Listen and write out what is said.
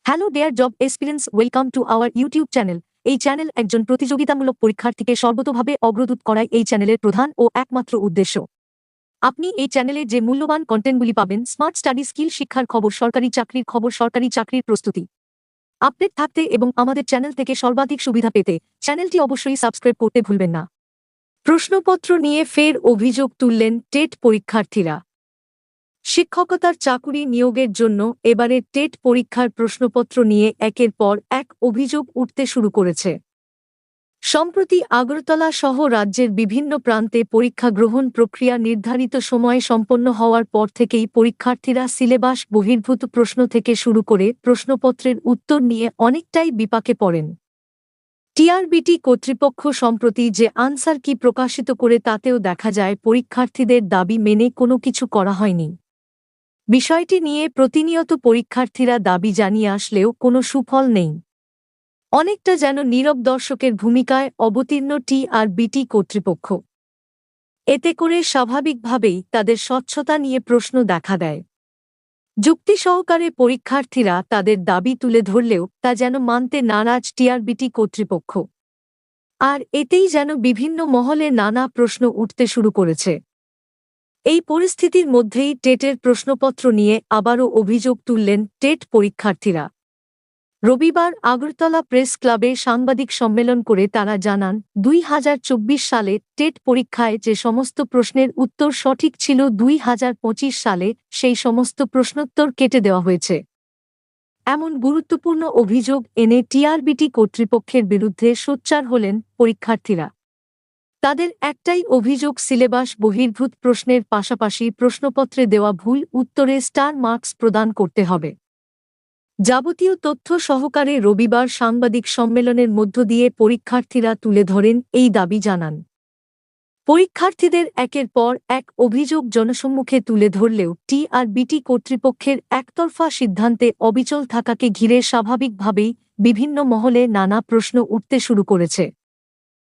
Hello dare job experience, welcome to our YouTube channel. এই channel একজন প্রতিযোগিতামূলক পরীক্ষার্থীকে সর্বতোভাবে অগ্রদূত করাই এই চ্যানেলের প্রধান ও একমাত্র উদ্দেশ্য। আপনি এই চ্যানেলে যে মূল্যবান কন্টেন্টগুলি পাবেন, স্মার্ট স্টাডি স্কিল, শিক্ষার খবর, সরকারি চাকরির খবর, সরকারি চাকরির প্রস্তুতি, আপডেট থাকতে এবং আমাদের চ্যানেল থেকে সর্বাধিক সুবিধা পেতে চ্যানেলটি অবশ্যই সাবস্ক্রাইব করতে ভুলবেন না। প্রশ্নপত্র নিয়ে ফের অভিযোগ তুললেন টেট পরীক্ষার্থীরা। শিক্ষকতার চাকুরি নিয়োগের জন্য এবারের টেট পরীক্ষার প্রশ্নপত্র নিয়ে একের পর এক অভিযোগ উঠতে শুরু করেছে। সম্প্রতি আগরতলা সহ রাজ্যের বিভিন্ন প্রান্তে পরীক্ষা গ্রহণ প্রক্রিয়া নির্ধারিত সময়ে সম্পন্ন হওয়ার পর থেকেই পরীক্ষার্থীরা সিলেবাস বহির্ভূত প্রশ্ন থেকে শুরু করে প্রশ্নপত্রের উত্তর নিয়ে অনেকটাই বিপাকে পড়েন। টিআরবিটি কর্তৃপক্ষ সম্প্রতি যে আনসার কি প্রকাশিত করে তাতেও দেখা যায় পরীক্ষার্থীদের দাবি মেনে কোনো কিছু করা হয়নি। বিষয়টি নিয়ে প্রতিনিয়ত পরীক্ষার্থীরা দাবি জানিয়ে আসলেও কোনো সুফল নেই। অনেকটা যেন নীরব দর্শকের ভূমিকায় অবতীর্ণ টিআরবিটি কর্তৃপক্ষ। এতে করে স্বাভাবিকভাবেই তাদের স্বচ্ছতা নিয়ে প্রশ্ন দেখা দেয়। যুক্তি সহকারে পরীক্ষার্থীরা তাদের দাবি তুলে ধরলেও তা যেন মানতে নারাজ টিআরবিটি কর্তৃপক্ষ। আর এতেই যেন বিভিন্ন মহলে নানা প্রশ্ন উঠতে শুরু করেছে। এই পরিস্থিতির মধ্যেই টেটের প্রশ্নপত্র নিয়ে আবারও অভিযোগ তুললেন টেট পরীক্ষার্থীরা। রবিবার আগরতলা প্রেস ক্লাবে সাংবাদিক সম্মেলন করে তারা জানান, 2024 সালে টেট পরীক্ষায় যে সমস্ত প্রশ্নের উত্তর সঠিক ছিল 2025 সালে সেই সমস্ত প্রশ্নোত্তর কেটে দেওয়া হয়েছে। এমন গুরুত্বপূর্ণ অভিযোগ এনে টিআরবিটি কর্তৃপক্ষের বিরুদ্ধে সোচ্চার হলেন পরীক্ষার্থীরা। তাদের একটাই অভিযোগ, সিলেবাস বহির্ভূত প্রশ্নের পাশাপাশি প্রশ্নপত্রে দেওয়া ভুল উত্তরে স্টার মার্কস প্রদান করতে হবে। যাবতীয় তথ্য সহকারে রবিবার সাংবাদিক সম্মেলনের মধ্য দিয়ে পরীক্ষার্থীরা তুলে ধরেন এই দাবি জানান। পরীক্ষার্থীদের একের পর এক অভিযোগ জনসম্মুখে তুলে ধরলেও টিআরবিটি কর্তৃপক্ষের একতরফা সিদ্ধান্তে অবিচল থাকাকে ঘিরে স্বাভাবিকভাবেই বিভিন্ন মহলে নানা প্রশ্ন উঠতে শুরু করেছে।